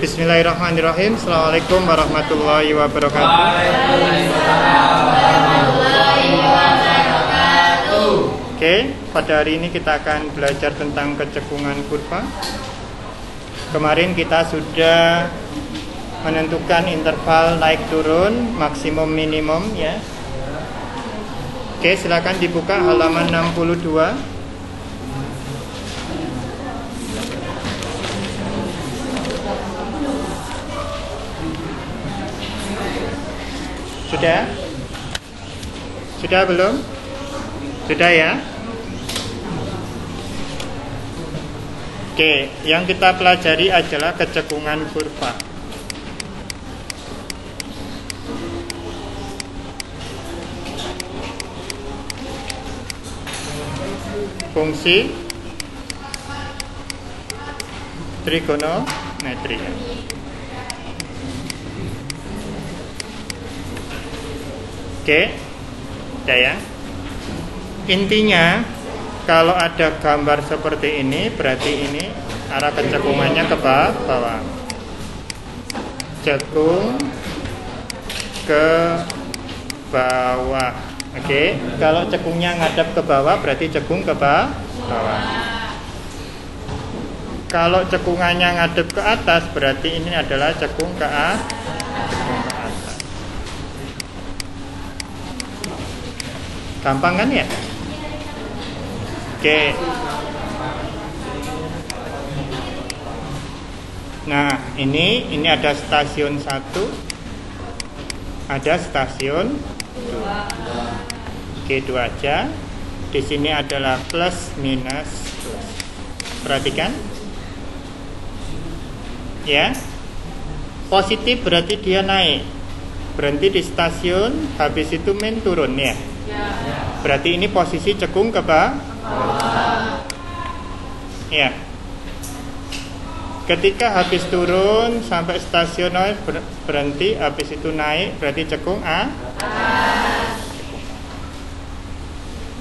Bismillahirrahmanirrahim. Assalamualaikum warahmatullahi wabarakatuh. Oke, pada hari ini kita akan belajar tentang kecekungan kurva. Kemarin kita sudah menentukan interval naik turun, maksimum minimum ya. Oke, silakan dibuka halaman 62. Sudah? Sudah belum? Sudah ya? Oke, yang kita pelajari adalah kecekungan kurva. Fungsi trigonometri. Oke, ya ya. Intinya kalau ada gambar seperti ini, berarti ini arah kecekungannya ke bawah. Cekung ke bawah. Oke, kalau cekungnya ngadap ke bawah, berarti cekung ke bawah. Kalau cekungannya ngadep ke atas, berarti ini adalah cekung ke atas. Gampang kan ya? Oke. Nah, ini ada stasiun 1, ada stasiun 2. Oke, 2 aja. Di sini adalah plus minus plus. Perhatikan. Ya. Positif berarti dia naik. Berhenti di stasiun, habis itu turun ya. Berarti ini posisi cekung ke bawah. Ya. Ketika habis turun sampai stasiun berhenti, habis itu naik, berarti cekung A.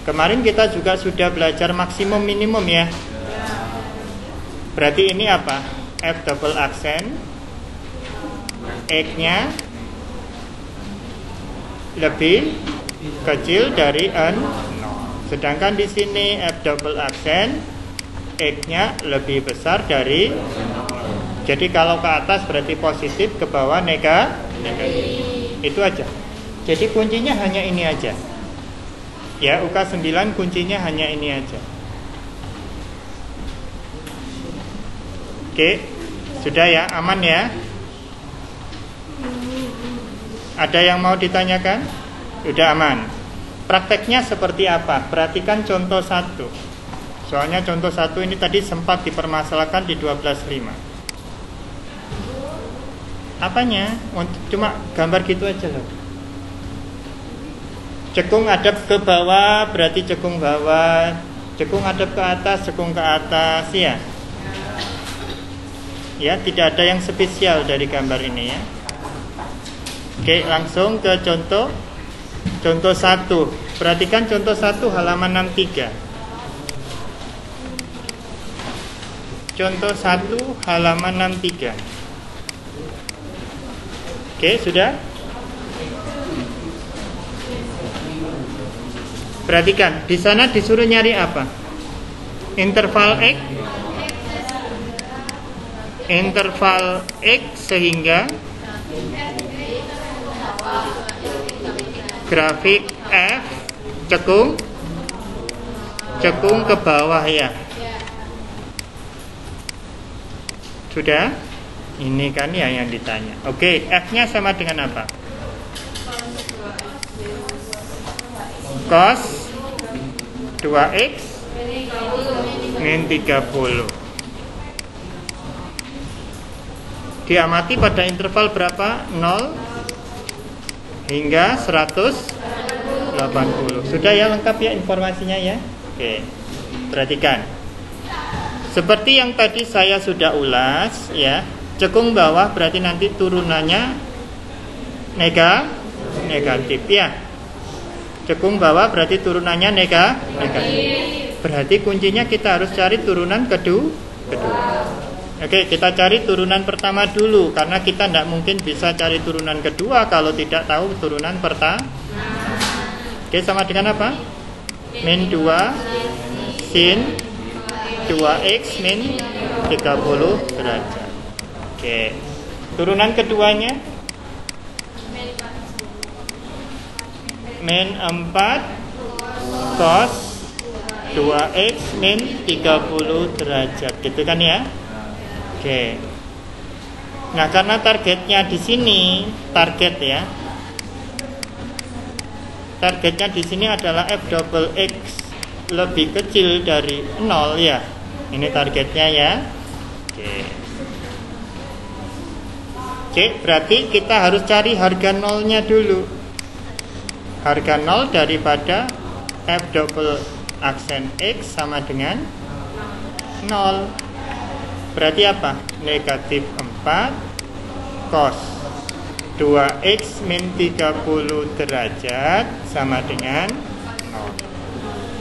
Kemarin kita juga sudah belajar maksimum minimum ya. Berarti ini apa? F double aksen, X-nya lebih kecil dari N0. Sedangkan di sini F double aksen, X-nya lebih besar dari 0. Jadi kalau ke atas berarti positif, ke bawah negatif. Itu aja. Jadi kuncinya hanya ini aja. Ya, UK 9 kuncinya hanya ini aja. Oke, sudah ya, aman ya? Ada yang mau ditanyakan? Sudah aman. Prakteknya seperti apa? Perhatikan contoh 1. Soalnya contoh 1 ini tadi sempat dipermasalahkan di 12.5. Apanya? Cuma gambar gitu aja loh. Cekung hadap ke bawah berarti cekung bawah. Cekung hadap ke atas, cekung ke atas ya. Ya, tidak ada yang spesial dari gambar ini ya. Oke, langsung ke contoh 1. Perhatikan contoh 1 halaman 63. Contoh 1 halaman 63. Oke, sudah? Perhatikan, di sana disuruh nyari apa? Interval X sehingga grafik F cekung ke bawah ya. Sudah? Ini kan ya yang ditanya. Oke, F-nya sama dengan apa? Cos 2X min 30. Diamati pada interval berapa? 0 hingga 180. Sudah ya, lengkap ya informasinya ya. Oke, perhatikan. Seperti yang tadi saya sudah ulas ya. Cekung bawah berarti nanti turunannya negatif ya. Cekung bawah berarti turunannya negatif. Berarti kuncinya kita harus cari turunan kedua. Oke, kita cari turunan pertama dulu, karena kita tidak mungkin bisa cari turunan kedua kalau tidak tahu turunan pertama. Oke, sama dengan apa? Min 2 sin 2x min 30 derajat. Oke, turunan keduanya min 4 cos 2x min 30 derajat, gitu kan ya? Oke. Nah, karena targetnya di sini, targetnya di sini adalah f double x lebih kecil dari 0 ya. Ini targetnya ya. Oke, berarti kita harus cari harga nolnya dulu. Harga 0 daripada f double aksen x sama dengan 0. Berarti apa? Negatif 4 cos 2x min 30 derajat sama dengan 0.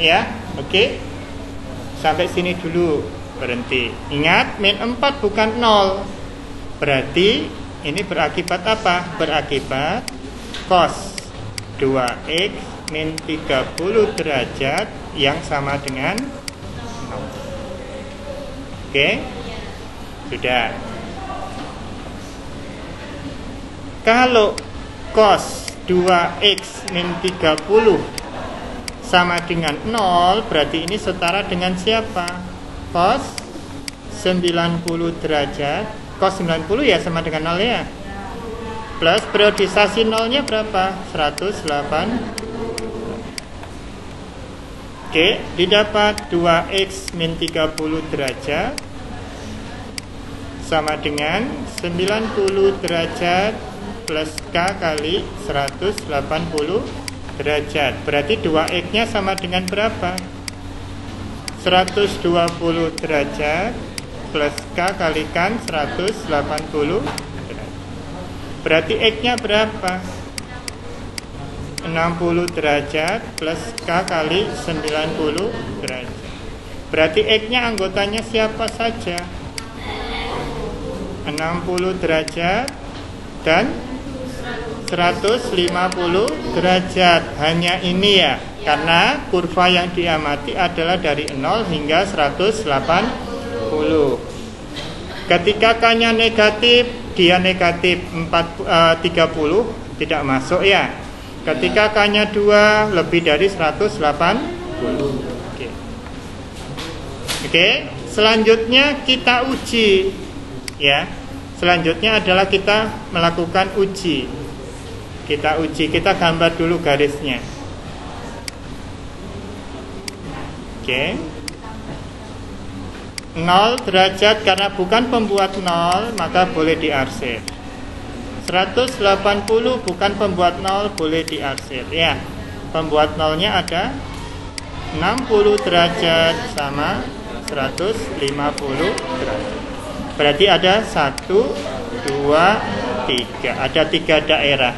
Ya, oke. Sampai sini dulu, berhenti. Ingat, min 4 bukan 0. Berarti ini berakibat apa? Berakibat cos 2x min 30 derajat yang sama dengan 0. Oke. Sudah. Kalau cos 2x min 30 sama dengan 0, berarti ini setara dengan siapa? Cos 90 derajat. Cos 90 ya sama dengan 0 ya. Plus periodisasi nolnya berapa? 108. Oke, didapat 2x min 30 derajat sama dengan 90 derajat plus K kali 180 derajat. Berarti 2x-nya sama dengan berapa? 120 derajat plus K kalikan 180 derajat. Berarti x-nya berapa? 60 derajat plus K kali 90 derajat. Berarti x-nya anggotanya siapa saja? 60 derajat dan 150 derajat. Hanya ini ya, karena kurva yang diamati adalah dari 0 hingga 180. Ketika K-nya negatif, dia negatif 30, tidak masuk ya. Ketika K-nya 2 lebih dari 180. Oke. Selanjutnya kita uji ya. Selanjutnya adalah kita melakukan uji. Kita uji, kita gambar dulu garisnya. Oke. 0 derajat karena bukan pembuat 0, maka boleh diarsir. 180 bukan pembuat 0, boleh diarsir ya. Pembuat 0-nya ada 60 derajat sama 150 derajat. Berarti ada 1, 2, 3. Ada 3 daerah.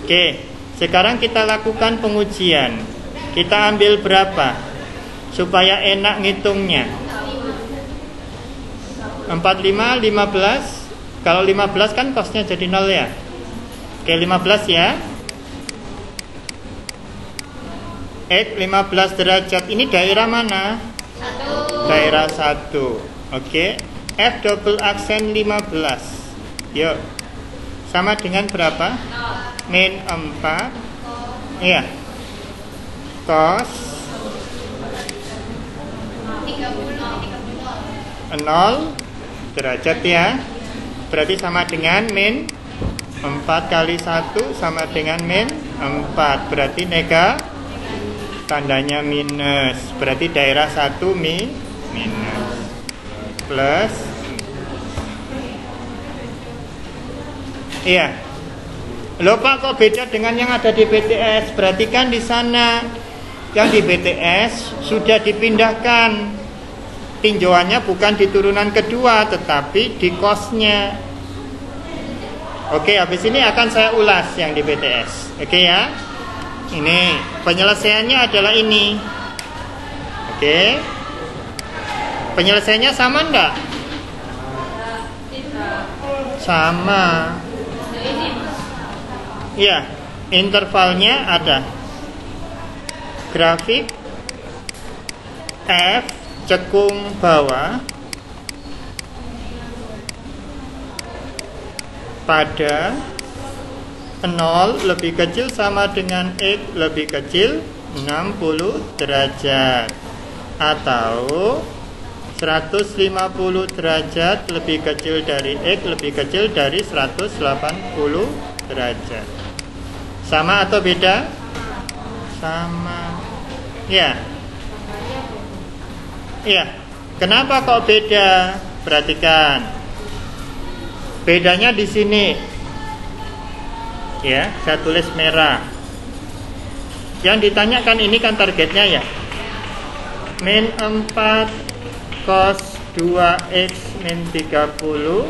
Oke, sekarang kita lakukan pengujian. Kita ambil berapa? Supaya enak ngitungnya. 45, 15. Kalau 15 kan cosnya jadi 0 ya. Oke, 15 ya. X 15 derajat. Ini daerah mana? 1. Daerah 1. Oke. F double aksen 15. Yuk. Sama dengan berapa? Min 4. Iya. Cos 0 derajat ya. Berarti sama dengan min 4 kali 1 sama dengan min 4. Berarti negatif. Tandanya minus. Berarti daerah 1 minus. Plus. Iya. Loh Pak, kok beda dengan yang ada di BTS? Berarti kan di sana yang di BTS sudah dipindahkan. Tinjauannya bukan di turunan kedua, tetapi di kosnya. Oke, habis ini akan saya ulas yang di BTS. Oke ya. Ini penyelesaiannya adalah ini. Oke. Penyelesaiannya sama enggak? sama. Ya, intervalnya ada. Grafik F cekung bawah pada 0 lebih kecil sama dengan X lebih kecil 60 derajat atau 150 derajat lebih kecil dari X lebih kecil dari 180 derajat. Sama atau beda? Sama. Ya. Ya. Kenapa kok beda? Perhatikan. Bedanya di sini. Ya, saya tulis merah. Yang ditanyakan ini kan targetnya ya. Min 4 cos 2x min 30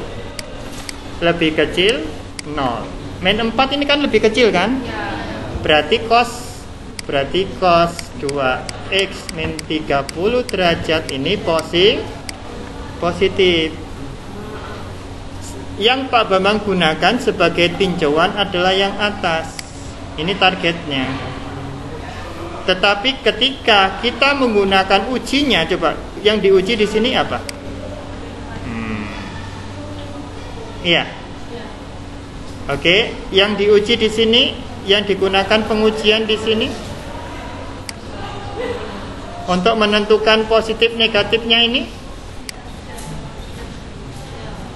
lebih kecil 0. Min 4 ini kan lebih kecil kan? Berarti cos 2x min 30 derajat ini positif. Yang Pak Bambang gunakan sebagai tinjauan adalah yang atas. Ini targetnya. Tetapi ketika kita menggunakan ujinya, coba yang diuji di sini apa? Iya. Oke, yang diuji di sini, yang digunakan pengujian di sini untuk menentukan positif negatifnya ini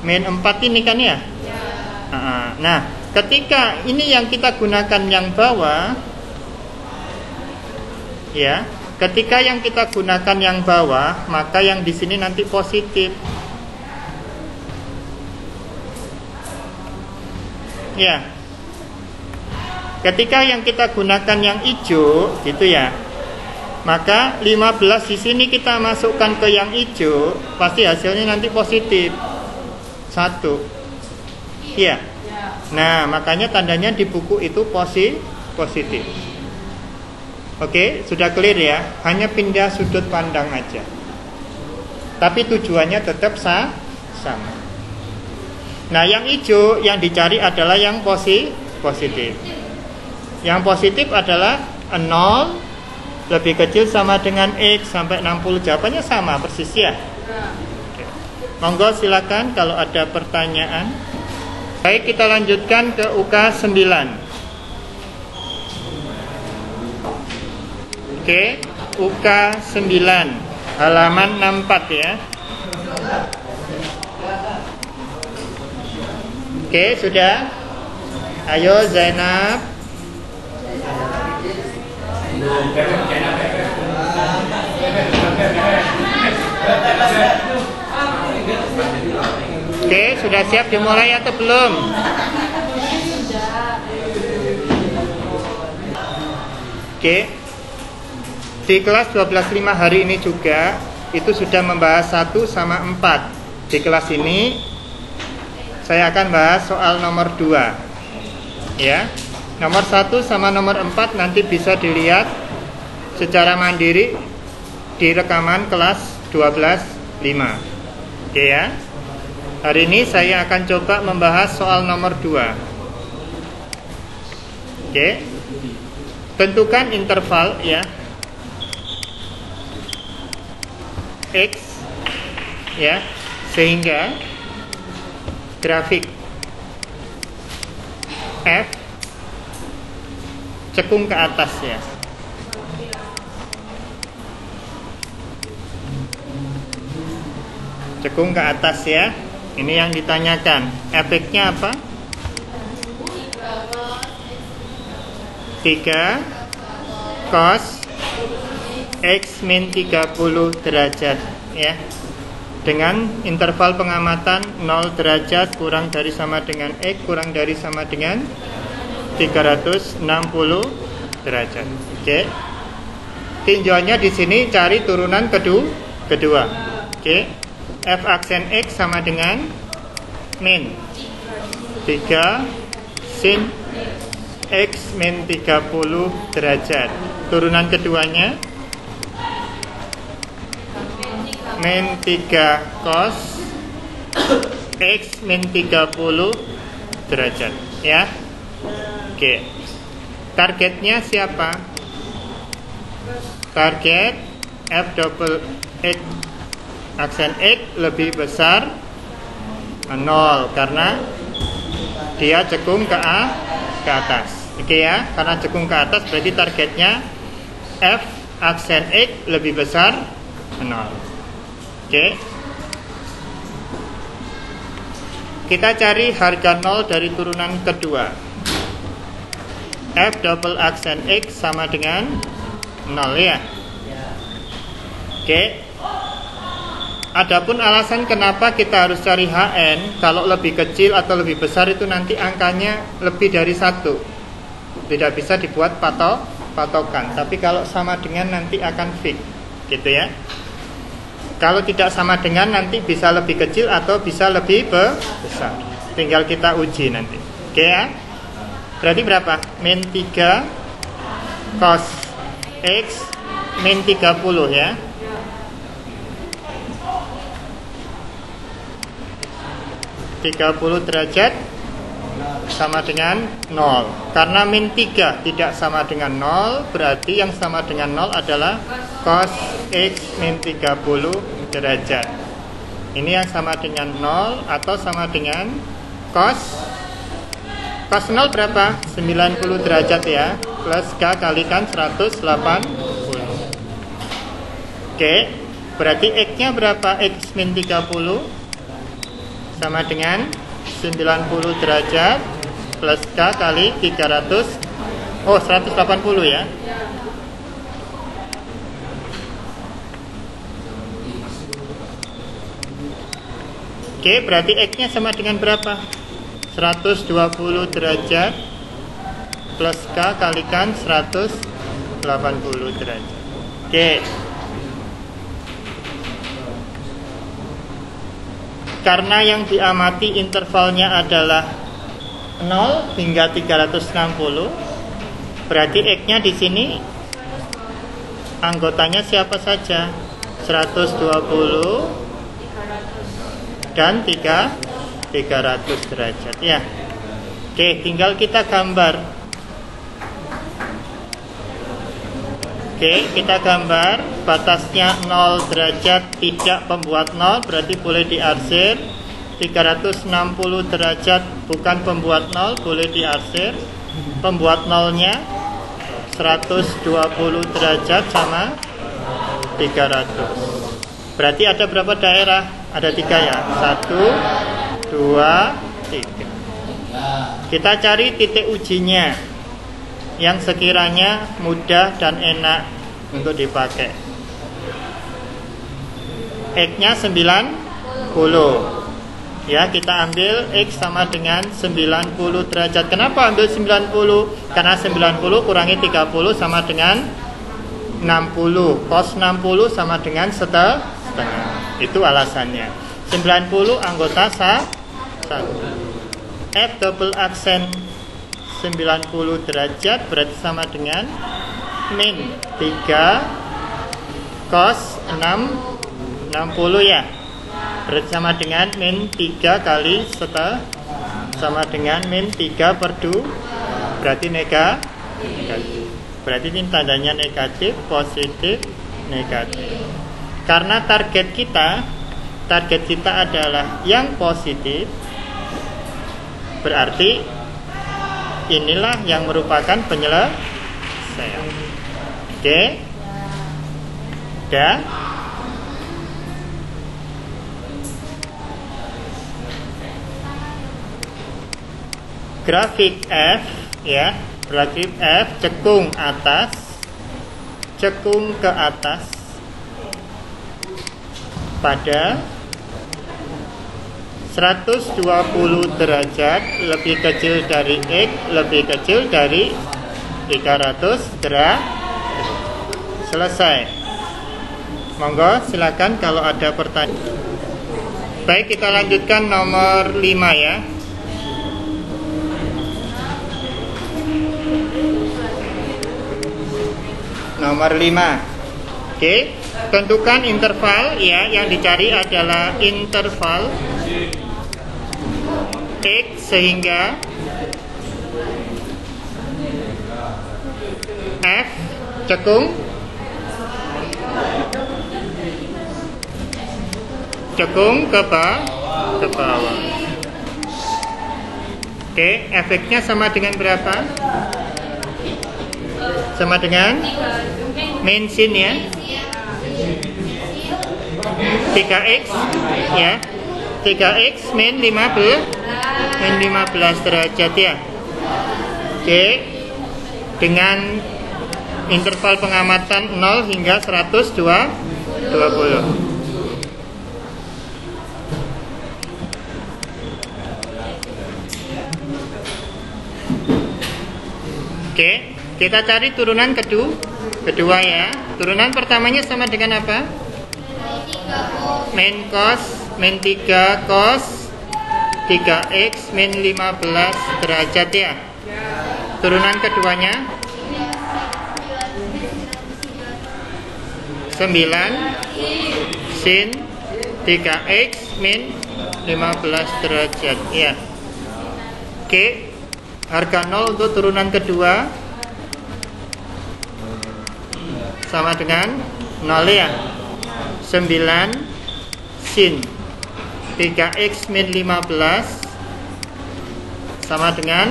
min 4 ini kan ya? Nah, ketika ini yang kita gunakan yang bawah, ya, ketika yang kita gunakan yang bawah, maka yang di sini nanti positif. Ya. Ketika yang kita gunakan yang hijau, gitu ya. Maka 15 di sini kita masukkan ke yang hijau, pasti hasilnya nanti positif. 1. Iya. Nah, makanya tandanya di buku itu positif. Oke, sudah clear ya. Hanya pindah sudut pandang aja. Tapi tujuannya tetap sama. Nah, yang hijau yang dicari adalah yang positif. Yang positif adalah 0 lebih kecil sama dengan X sampai 60. Jawabannya sama persis ya. Oke. Monggo silakan kalau ada pertanyaan. Baik, kita lanjutkan ke UK 9. Oke, UK 9 halaman 64 ya. Oke, sudah. Ayo Zainab. Oke, sudah siap dimulai atau belum? Oke. Di kelas 12.5 hari ini juga itu sudah membahas 1 sama 4. Di kelas ini saya akan bahas soal nomor 2. Ya. Nomor 1 sama nomor 4 nanti bisa dilihat secara mandiri di rekaman kelas 12.5. Oke ya. Hari ini saya akan coba membahas soal nomor 2. Oke. Tentukan interval ya. X ya, sehingga grafik F cekung ke atas ya. Cekung ke atas ya. Ini yang ditanyakan. Efeknya apa? 3 cos X min 30 derajat ya. Dengan interval pengamatan 0 derajat kurang dari sama dengan X kurang dari sama dengan 360 derajat. Oke. Tinjauannya di sini cari turunan kedua. Oke. F aksen X sama dengan min 3 sin X min 30 derajat. Turunan keduanya min 3 cos X min 30 derajat ya. Oke. Targetnya siapa? Target F double X aksen X lebih besar 0 karena dia cekung ke atas. Oke ya, karena cekung ke atas berarti targetnya F aksen X lebih besar 0. Oke. Kita cari harga 0 dari turunan kedua. F double aksen X sama dengan 0 ya. Oke. Adapun alasan kenapa kita harus cari Hn, kalau lebih kecil atau lebih besar itu nanti angkanya lebih dari 1. Tidak bisa dibuat patokan. Tapi kalau sama dengan nanti akan fix. Gitu ya. Kalau tidak sama dengan nanti bisa lebih kecil atau bisa lebih besar. Tinggal kita uji nanti. Oke ya. Berarti berapa? Min 3 cos X min 30 ya. derajat sama dengan 0. Karena min 3 tidak sama dengan 0, berarti yang sama dengan 0 adalah cos X min 30 derajat. Ini yang sama dengan 0 atau sama dengan cos 0 berapa? 90 derajat ya. Plus K kalikan 180. Oke, berarti X-nya berapa? X min 30 sama dengan 90 derajat plus K kali 300. Oh, 180 ya. Oke, berarti X-nya sama dengan berapa? 120 derajat plus K kalikan 180 derajat. Oke. Karena yang diamati intervalnya adalah 0 hingga 360, berarti X-nya di sini anggotanya siapa saja? 120 dan 300 derajat ya. Oke, tinggal kita gambar. Oke, kita gambar batasnya 0 derajat tidak pembuat 0, berarti boleh diarsir. 360 derajat bukan pembuat 0, boleh diarsir. Pembuat 0-nya 120 derajat sama 300. Berarti ada berapa daerah? Ada 3 ya. 1, 2, 3. Kita cari titik ujinya yang sekiranya mudah dan enak untuk dipakai. X-nya 90. Ya, kita ambil X sama dengan 90 derajat. Kenapa ambil 90? Karena 90 kurangi 30 sama dengan 60. Cos 60 sama dengan setengah. Itu alasannya. 90 anggota 1. F double aksen 90 derajat berarti sama dengan min 3 cos 60 ya. Berarti sama dengan min 3 kali setengah sama dengan min 3 per 2. Berarti negatif. Berarti ini tandanya negatif, positif, negatif. Karena target kita adalah yang positif, berarti inilah yang merupakan penyelesaian. Oke. Udah. Grafik F ya, grafik F cekung atas, cekung ke atas pada 120 derajat lebih kecil dari X, lebih kecil dari 300 derajat. Selesai. Monggo silakan kalau ada pertanyaan. Baik, kita lanjutkan nomor 5 ya. Nomor 5. Oke. Tentukan interval, ya, yang dicari adalah interval X sehingga F cekung ke bawah. Oke, efeknya sama dengan berapa? Sama dengan min sin, ya, 3x, ya, 3x min 15 derajat, ya. Oke, dengan interval pengamatan 0 hingga 120. Oke, kita cari turunan kedua, ya. Turunan pertamanya sama dengan apa? Min 3 cos 3x min 15 derajat, ya. Turunan keduanya 9 sin 3x min 15 derajat, ya. Oke, harga 0 untuk turunan kedua sama dengan 0, ya. 9 sin 3x min 15 sama dengan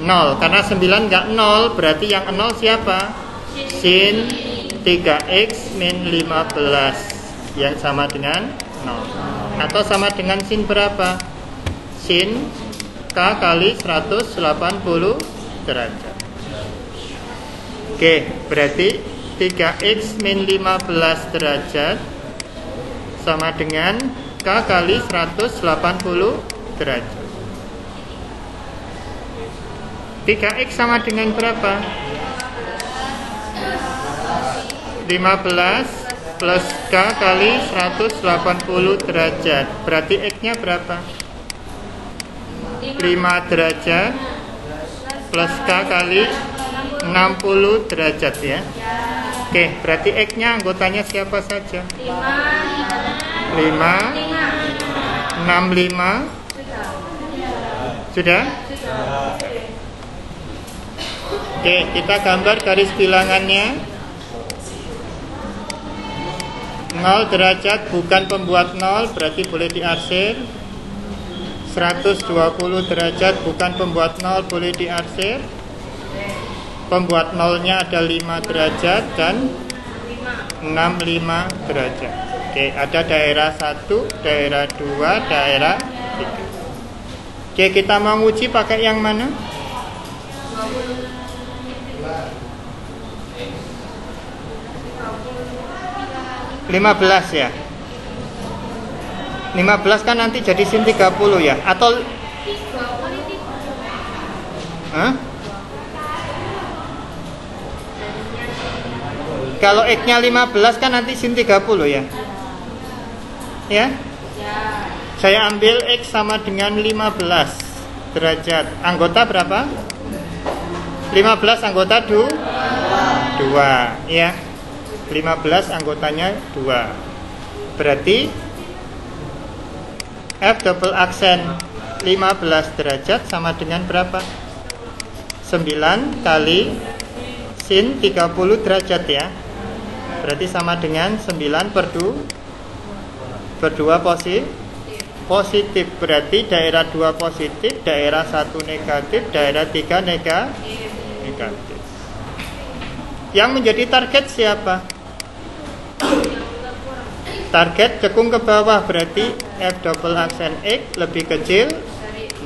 0. Karena 9 enggak 0, berarti yang 0 siapa? Sin 3x min 15 yang sama dengan 0. Atau sama dengan sin berapa? Sin K kali 180 derajat. Oke, berarti 3x min 15 derajat sama dengan K kali 180 derajat. 3x sama dengan berapa? 15 plus K kali 180 derajat. Berarti X-nya berapa? 5 derajat plus K kali 60 derajat, ya. Oke, berarti X-nya anggotanya siapa saja? 5 65. Sudah? Oke, kita gambar garis bilangannya. 0 derajat bukan pembuat 0, berarti boleh diarsir. 120 derajat bukan pembuat 0, boleh diarsir. Pembuat 0-nya ada 5 derajat dan 65 derajat. Oke, ada daerah 1, daerah 2, daerah 3. Oke, kita mau uji pakai yang mana? 15, ya. 15 kan nanti jadi sin 30, ya. Atau kalau X-nya 15 kan nanti sin 30, ya. Ya. Saya ambil X sama dengan 15 derajat. Anggota berapa? 15 anggota 2, ya. 15 anggotanya 2. Berarti F double aksen 15 derajat sama dengan berapa? 9 kali sin 30 derajat, ya. Berarti sama dengan 9 per 2 positif. Berarti daerah 2 positif, daerah 1 negatif, daerah 3 negatif. Yang menjadi target siapa? Target cekung ke bawah, berarti F double aksen X lebih kecil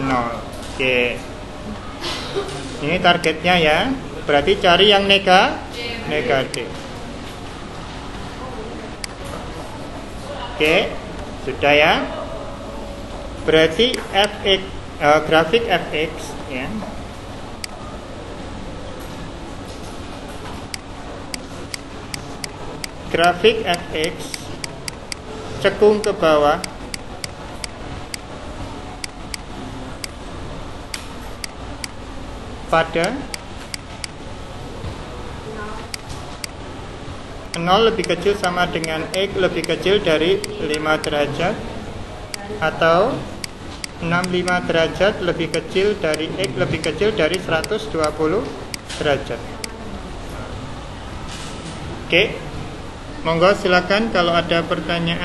0. Oke. Ini targetnya, ya. Berarti cari yang negatif. Oke, sudah, ya. Berarti fx grafik fx, ya. Grafik fx cekung ke bawah pada 0 lebih kecil sama dengan X lebih kecil dari 5 derajat, atau 65 derajat lebih kecil dari X lebih kecil dari 120 derajat. Oke, monggo silakan kalau ada pertanyaan.